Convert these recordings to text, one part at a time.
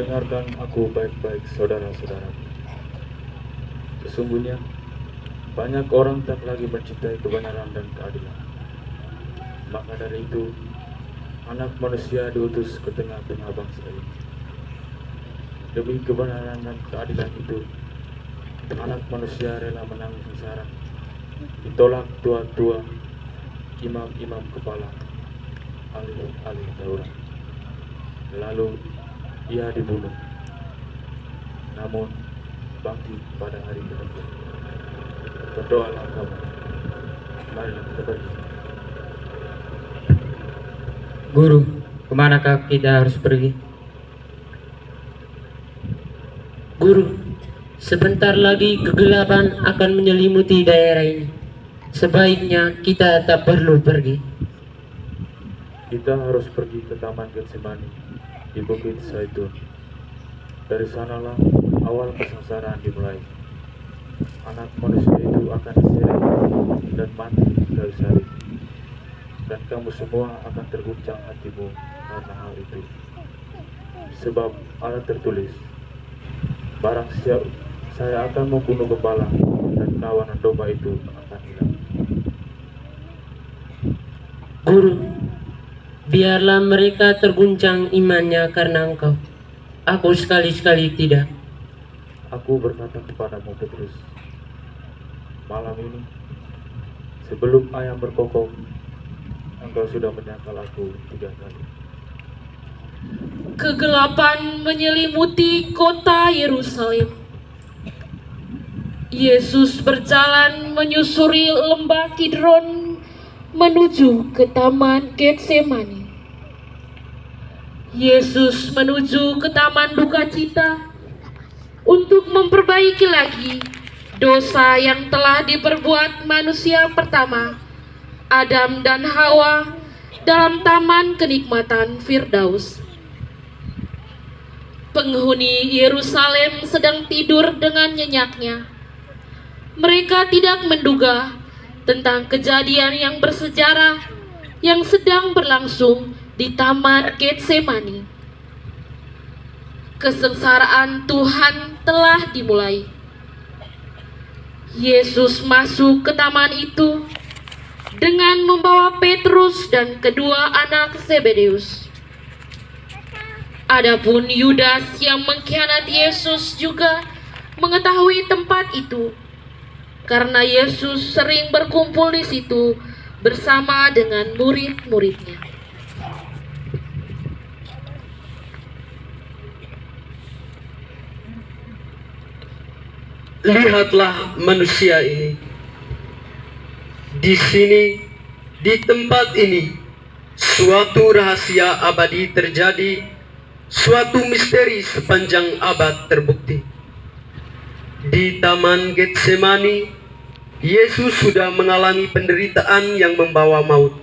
Dengarkan aku baik-baik, saudara-saudara. Sesungguhnya banyak orang tak lagi mencintai kebenaran dan keadilan. Maka dari itu, Anak Manusia diutus ke tengah-tengah bangsa ini. Demi kebenaran dan keadilan itu, Anak Manusia rela menanggung sengsara, ditolak tua-tua, imam-imam kepala, ahli-ahli Taurat. Lalu ia dibunuh, namun bangkit pada hari ketiga. Berdoalah kamu. Mari kita pergi. Guru, kemanakah kita harus pergi? Guru, sebentar lagi kegelapan akan menyelimuti daerah ini. Sebaiknya kita tak perlu pergi. Kita harus pergi ke Taman Getsemani di Bukit Zaitun. Dari sanalah awal kesengsaraan dimulai. Anak Manusia itu akan diseret dan mati di kayu salib. Dan kamu semua akan terguncang hatimu karena hal itu. Sebab ada tertulis, barang siapa saya akan membunuh gembala dan kawanan domba itu akan hilang. Guru, biarlah mereka terguncang imannya karena engkau. Aku sekali-sekali tidak. Aku berkata kepadamu, Petrus, malam ini sebelum ayam berkokok, engkau sudah menyangkal aku 3 kali. Kegelapan menyelimuti kota Yerusalem. Yesus berjalan menyusuri lembah Kidron menuju ke Taman Getsemani. Yesus menuju ke Taman Dukacita untuk memperbaiki lagi dosa yang telah diperbuat manusia pertama, Adam dan Hawa, dalam Taman Kenikmatan Firdaus. Penghuni Yerusalem sedang tidur dengan nyenyaknya. Mereka tidak menduga tentang kejadian yang bersejarah yang sedang berlangsung di Taman Getsemani. Kesengsaraan Tuhan telah dimulai. Yesus masuk ke taman itu dengan membawa Petrus dan kedua anak Zebedeus. Adapun Yudas yang mengkhianati Yesus juga mengetahui tempat itu, karena Yesus sering berkumpul di situ bersama dengan murid-muridnya. Lihatlah manusia ini. Di sini, di tempat ini, suatu rahasia abadi terjadi, suatu misteri sepanjang abad terbukti. Di Taman Getsemani, Yesus sudah mengalami penderitaan yang membawa maut.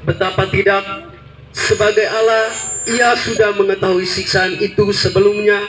Betapa tidak, sebagai Allah, ia sudah mengetahui siksaan itu sebelumnya,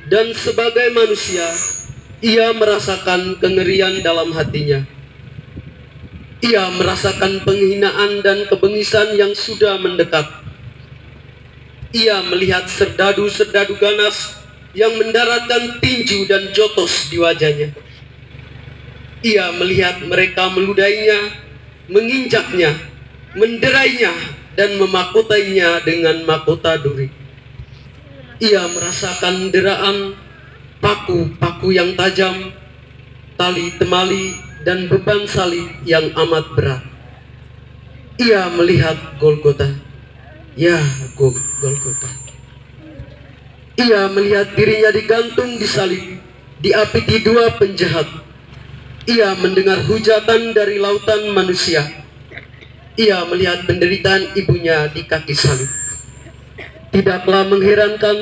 dan sebagai manusia, ia merasakan kengerian dalam hatinya. Ia merasakan penghinaan dan kebengisan yang sudah mendekat. Ia melihat serdadu-serdadu ganas yang mendaratkan tinju dan jotos di wajahnya. Ia melihat mereka meludainya, menginjaknya, menderainya, dan memakotainya dengan mahkota duri. Ia merasakan deraan, paku-paku yang tajam, tali temali, dan beban salib yang amat berat. Ia melihat Golgota. Ya, Golgota. Ia melihat dirinya digantung di salib, diapiti 2 penjahat. Ia mendengar hujatan dari lautan manusia. Ia melihat penderitaan ibunya di kaki salib. Tidaklah mengherankan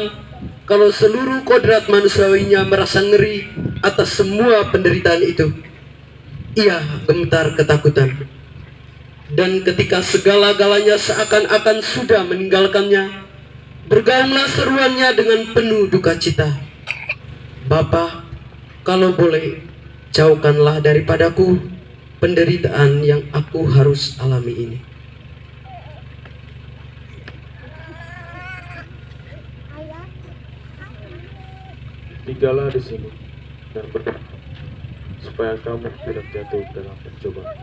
kalau seluruh kodrat manusiawinya merasa ngeri atas semua penderitaan itu. Ia gemetar ketakutan. Dan ketika segala-galanya seakan-akan sudah meninggalkannya, bergaunglah seruannya dengan penuh duka cita. Bapa, kalau boleh, jauhkanlah daripadaku penderitaan yang aku harus alami ini. tinggallah di sini dan berdoa supaya kamu tidak jatuh dalam pencobaan.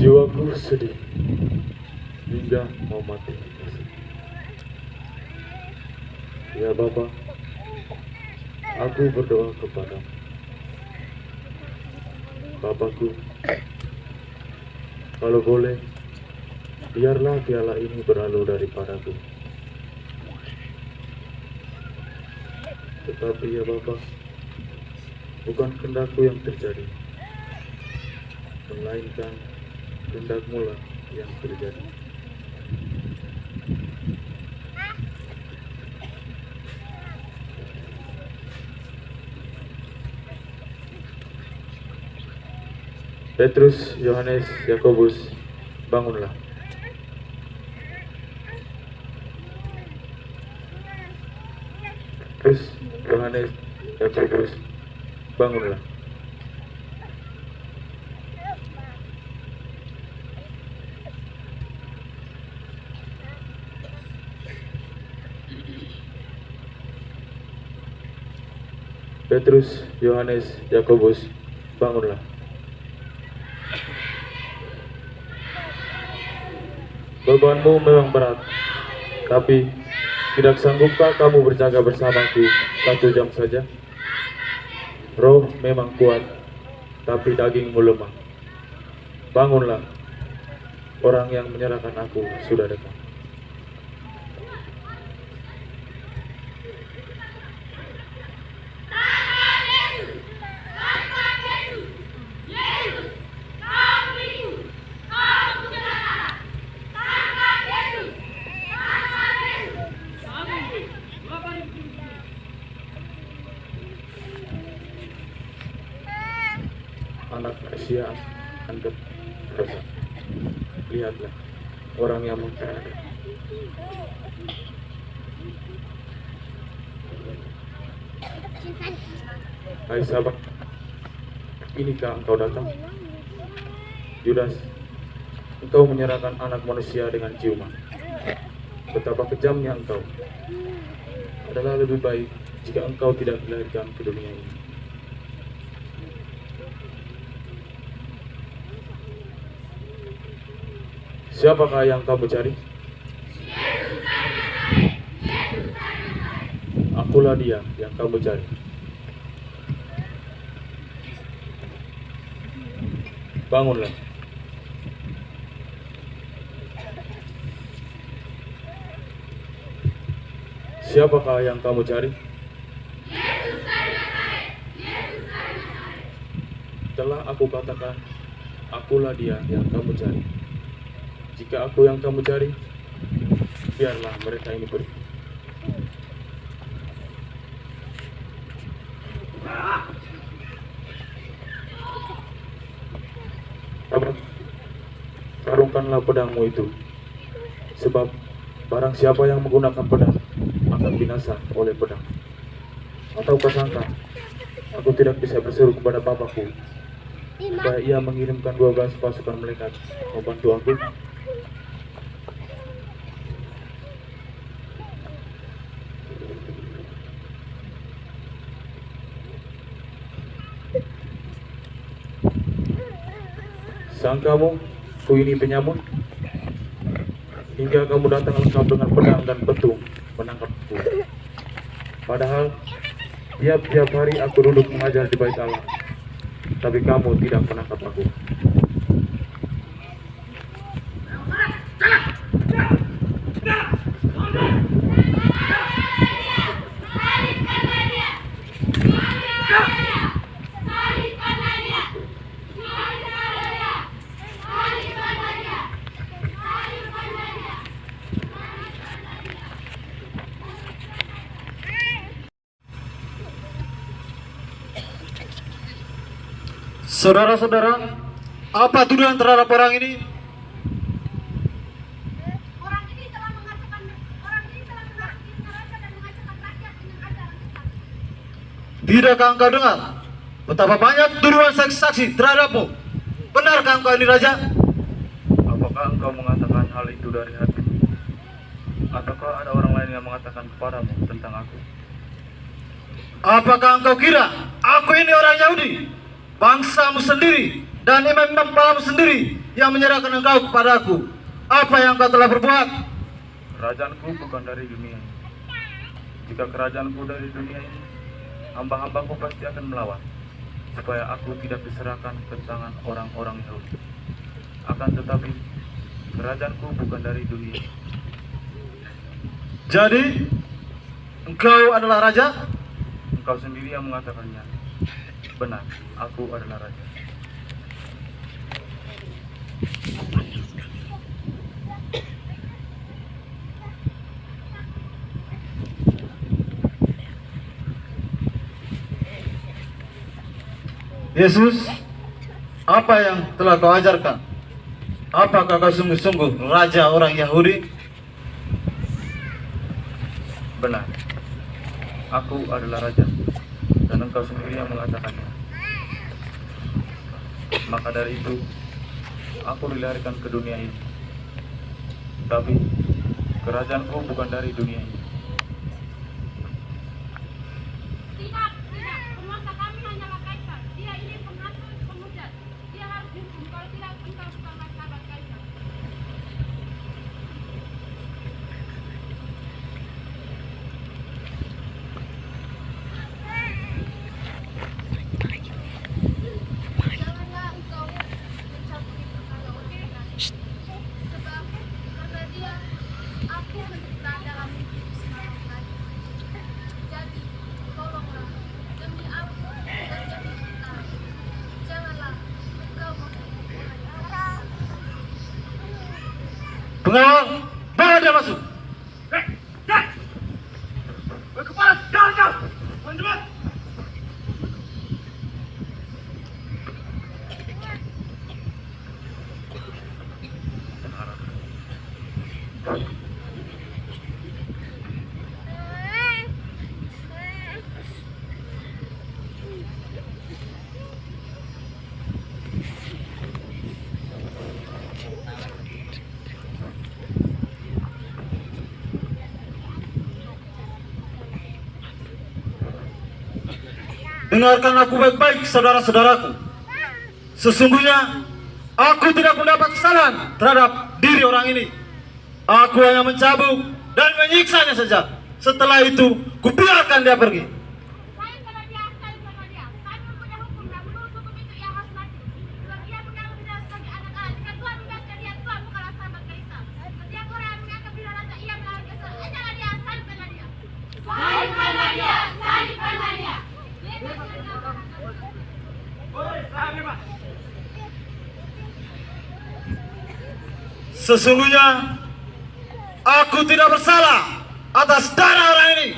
Jiwaku sedih hingga mau mati. Ya Bapa, aku berdoa kepadamu. Bapakku, kalau boleh, biarlah piala ini berlalu daripadaku. Tetapi ya Bapa, bukan kehendakku yang terjadi, melainkan kehendak-Mu lah yang terjadi. Petrus, Yohanes, Yakobus, bangunlah. Petrus, Yohanes, Yakobus, bangunlah. Petrus, Yohanes, Yakobus, bangunlah. Bebanmu memang berat, tapi tidak sanggupkah kamu berjaga bersamaku 1 jam saja? Roh memang kuat, tapi dagingmu lemah. Bangunlah, orang yang menyerahkan aku sudah dekat. Anak Asia angkat dosa. Lihatlah orang yang mengkhianati. Hai sahabat, inikah engkau datang? Yudas, engkau menyerahkan anak manusia dengan ciuman. Betapa kejamnya engkau. Adalah lebih baik jika engkau tidak dilahirkan ke dunia ini. Siapakah yang kamu cari? Akulah dia yang kamu cari. Bangunlah. Siapakah yang kamu cari? Telah aku katakan, akulah dia yang kamu cari. Jika aku yang kamu cari, biarlah mereka ini pergi. Sahabat, sarungkanlah pedangmu itu, sebab barang siapa yang menggunakan pedang akan binasa oleh pedang. Atau kau sangka aku tidak bisa berseru kepada Bapakku supaya ia mengirimkan 12 pasukan malaikat membantu aku? Sangkamu ku ini penyamun, hingga kamu datang lengkap dengan pedang dan petung menangkapku. Padahal tiap hari aku duduk mengajar di bait Allah, tapi kamu tidak menangkap aku. Saudara-saudara, apa tuduhan terhadap orang ini? Orang ini telah Tidakkah engkau dengar betapa banyak tuduhan saksi-saksi terhadapmu? Benarkah engkau ini raja? Apakah engkau mengatakan hal itu dari hati? Ataukah ada orang lain yang mengatakan kepadamu tentang aku? Apakah engkau kira aku ini orang Yahudi, bangsamu sendiri dan imam-imam kepalamu sendiri yang menyerahkan engkau kepadaku? Apa yang engkau telah berbuat? Kerajaanku bukan dari dunia ini. Jika kerajaanku dari dunia ini, hamba-hambaku pasti akan melawan, supaya aku tidak diserahkan ke tangan orang-orang Yahudi. Akan tetapi, kerajaanku bukan dari dunia ini. Jadi, engkau adalah raja? Engkau sendiri yang mengatakannya. Benar, aku adalah raja. Yesus, apa yang telah kau ajarkan? Apakah kau sungguh-sungguh raja orang Yahudi? Benar, aku adalah raja, dan engkau sendiri yang mengatakannya. Maka dari itu, aku dilahirkan ke dunia ini. Tapi, kerajaanku bukan dari dunia ini. Tidak, penguasa kami hanyalah kaisar. Dia ini pengatur pemuda. Dia harus dihukum. Kalau tidak, engkau bukan martabat kaisar. Janganlah engkau mencampuri perkara orang lain. Sebab karena dia, aku menderita dalam hidup semalam hari. Jadi, tolonglah demi aku dan demi kita. Janganlah engkau menghukum orang lain. Pengawal, bawa dia masuk. Dengarkan aku baik-baik, saudara-saudaraku. Sesungguhnya aku tidak mendapat kesalahan terhadap diri orang ini. Aku hanya mencabuk dan menyiksanya saja. Setelah itu, kubiarkan dia pergi. Saya pada dia, saya pada dia. Kami mempunyai hukum dan menurut hukum itu ia harus mati. Sebab ia menganggap diri sebagai anak-anak. Jika Tuhan membebaskan dia, Tuhan bukanlah sahabat kaisar. Setiap orang yang menganggap diri raja, ia melawan kaisar. Jangan dia, salibkanlah dia. Salibkanlah dia, salibkanlah dia. Sesungguhnya aku tidak bersalah atas darah orang ini.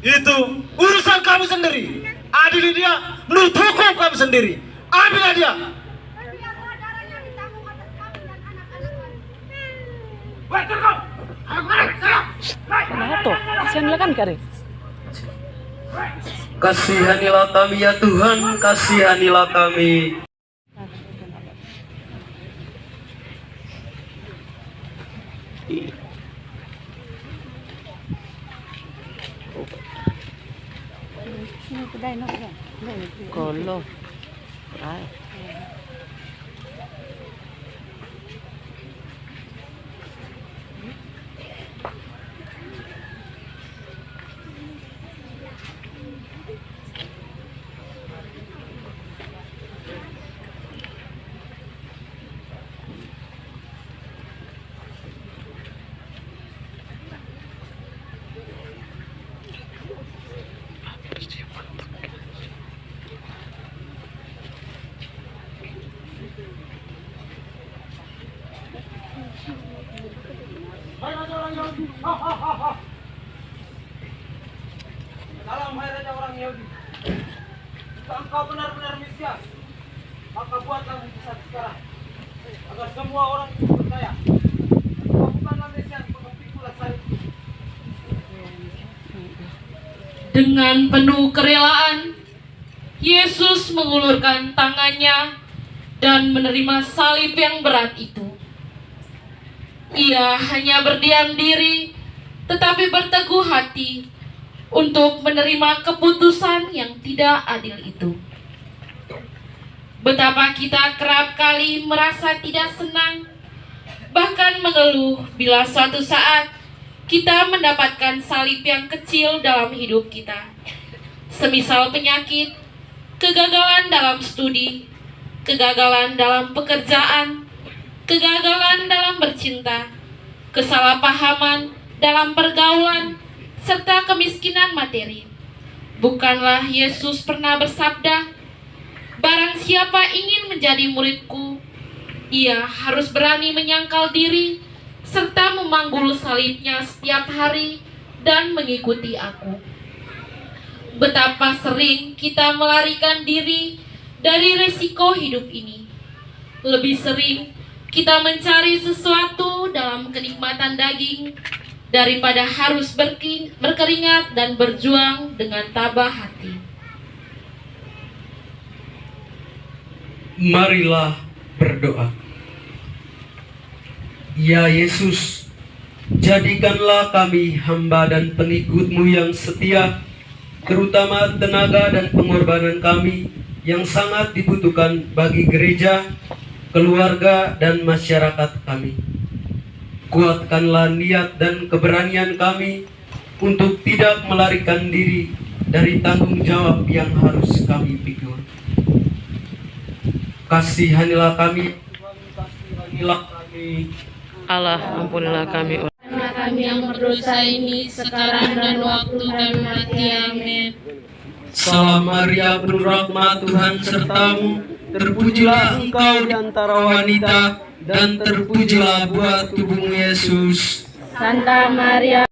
Itu urusan kamu sendiri. Adili dia menurut hukum kamu sendiri. Ambillah dia. Dia bawa darahnya ditanggung atas kami dan anak-anak kami. Nah tuh, kasihan kan kare. Kasihanilah kami ya Tuhan, kasihanilah kami. Kolo. Ay. Dalam hai raja orang Yahudi, jika engkau benar-benar Mesias, maka buatlah mujizat sekarang, agar semua orang itu percaya. Engkau bukanlah Mesias, maka pikulah salib. Dengan penuh kerelaan, Yesus mengulurkan tangannya dan menerima salib yang berat itu. Ia hanya berdiam diri, tetapi berteguh hati untuk menerima keputusan yang tidak adil itu. Betapa kita kerap kali merasa tidak senang, bahkan mengeluh bila suatu saat kita mendapatkan salib yang kecil dalam hidup kita. Semisal penyakit, kegagalan dalam studi, kegagalan dalam pekerjaan, kegagalan dalam bercinta, kesalahpahaman dalam pergaulan, serta kemiskinan materi. Bukanlah Yesus pernah bersabda, "Barang siapa ingin menjadi muridku, ia harus berani menyangkal diri, serta memanggul salibnya setiap hari dan mengikuti aku." Betapa sering kita melarikan diri dari resiko hidup ini. Lebih sering kita mencari sesuatu dalam kenikmatan daging daripada harus berkeringat dan berjuang dengan tabah hati. Marilah berdoa. Ya Yesus, jadikanlah kami hamba dan pengikut-Mu yang setia, terutama tenaga dan pengorbanan kami yang sangat dibutuhkan bagi gereja, keluarga, dan masyarakat kami. Kuatkanlah niat dan keberanian kami untuk tidak melarikan diri dari tanggung jawab yang harus kami pikul. Kasihanilah kami, kasihanilah kami. Allah, ampunilah kami. Karena kami yang berdosa ini sekarang dan waktu kami mati. Amin. Salam Maria, penuh rahmat, Tuhan sertamu. Terpujilah engkau di antara wanita, dan terpujilah buah tubuhmu Yesus. Santa Maria